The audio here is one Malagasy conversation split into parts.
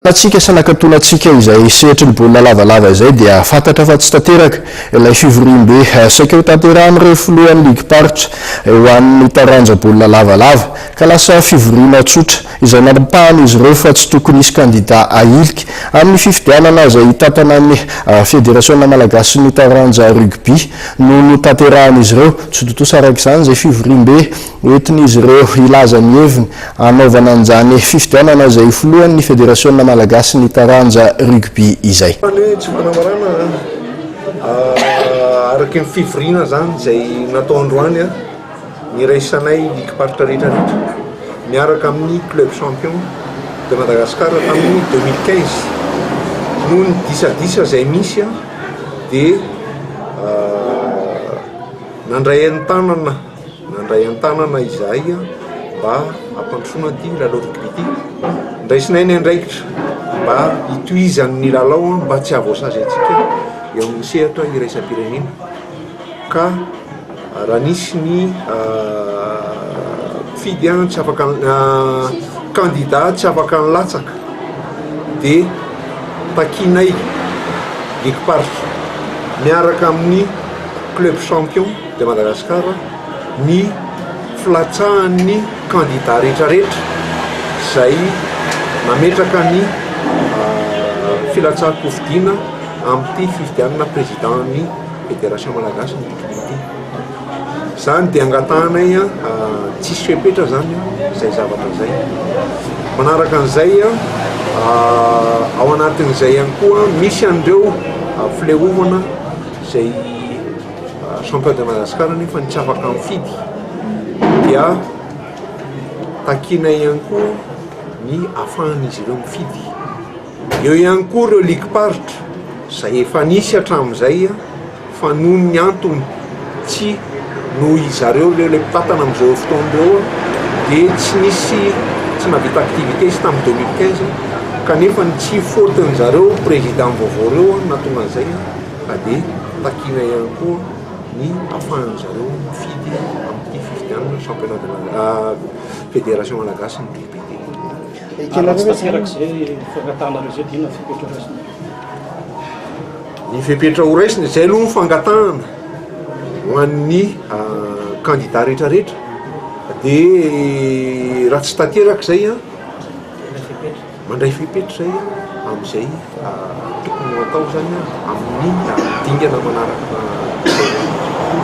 Natsika sanakatonatsika izay sehatry ny baolina lavalava izay dia fantatra fa tsy tanteraka ilay fivoriam-be saika ho tanterahan'ireo filohan'ny ligue paritra ho an'ny taranja baolina lavalava ka lasa fivoriana tsotra izay nampahana izy ireo fa tsy tokony isy kandida ahilika amin'ny fifidianana izay tapana ny fédération malagasy ny taranja rugby no notanterahan'izy ireo tsy totosarak' izany izay fivoriam-be entin'izy ireo ilaza ny heviny anaovana an'izany fifidianana izay filohan'ny fédération malagasy ny taranja rugby izay. Tsy manamarana araky ny fivoriana zany izay natao androany ny raisanay ligue paritra rehetrarehetra miaraka amin'ny club champion de Madagascar tamin'ny 2015 noho ny disadisa izay misy dia nandray an-tanana izay mba hampandrosoana ty lalao rugby ty ndraisinay ny andraikitra mba hitohizan'ny lalao mba tsy havoasazy atsika eo amin'ny sehatra iraisam-pirenena ka raha nisy ny fidy tsy afaka candidat tsy afaka nilatsaka dia takinay ligue paritra miaraka amin'ny club champion de Madagascar ny filatsahan'ny candidat rehetrarehetra izay nametraka ny filatsaham-pifidiana amin'ity fifidianana présiden'ny fédération malagasy ny rugby zany dia angatahanay tsisy fepetra zany izay zavatra zay manaraka an'izay ao anatin'izay ihany koa misy an'ireo fileovana izay champion de Madagascar nefa tsy afaka mifidy dia takinay ihany koa ny ahafahan'izy ireo mifidy eo ihany koa ireo ligue paritra izay efa nisy hatramin'izay fa noho ny antony tsy noho izareo le mpitantana amin'izao fotoan'ireo dia tsy navita activité izy tamin'ny 2015 kanefa ny tsy faotin'zareo président vaovao reo natonga an'izay ka dia takina ihany koa ny ahafahan'zareo mifidy amin'ity fifidianana championnat de fédération malagasy ny rugby. Ny fepetra ho raisiny izay aloha ny fangatahana ho an'ny candidat rehetrarehetra dia raha tsy tanteraka izay mandray fepetra zay amin'izay tokony atao zany amin'ny dingana manaraka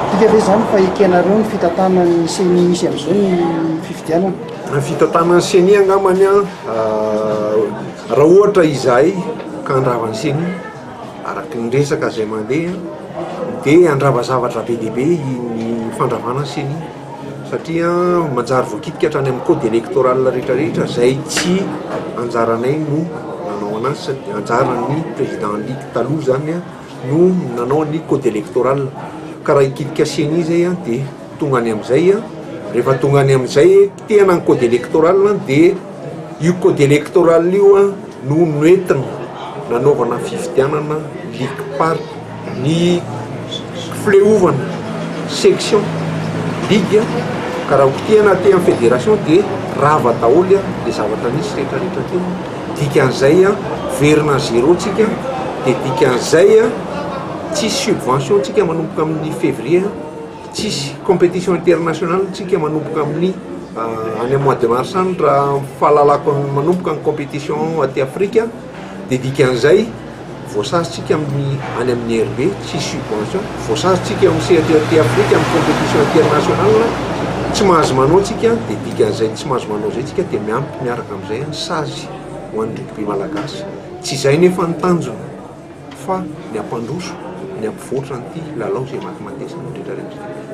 tika ve zany fa ekenareo ny fitantanany seni misy amin'izao ny fifidianana fitantanany seni angamany raha ohatra izahay ka andravany seni araky ny resaka izay mandeha dia andrava zavatra be dehibe ny fandravana seni satria manjary voakitika hatrany amin'ny code électoral rehetrarehetra izay tsy anjaranay no nanao anazy sady anjaran'ny président ligue taloha zany no nanao ny code électoral ka raha hikitika seni zay dia tonga any amin'izay rehefa tonga any amin'izay tena ny code électoral dia io code électoral io no noentina nanaovana fifidianana ligue paritra ny fileovana section ligue ka raha hotiana te amin'ny fédération dia rava daholo le zavatra nisy rehetrarehetra teo dikan'izay verina zéro tsika dia dikan'izay tsisy subvention tsika manomboka amin'ny février tsisy compétition internationale tsika manomboka amin'ny any mois de mars any raha fahalalako manomboka ny compétition aty Afrika dia dikan'izay voasazytsika any amin'ny RB tsisy subvention voasazytsika amin'ny CAT Afrika amin'ny compétition internationale tsy mahazo manao tsika dia dikan'izay tsy mahazo manao zay tsika dia miaraka amin'izay sazy ho an'ny rugby malagasy tsy izay nefa ny tanjona fa ny ampandroso ny ampivoatra nyity lalao izay maty matesana rehetrarehetra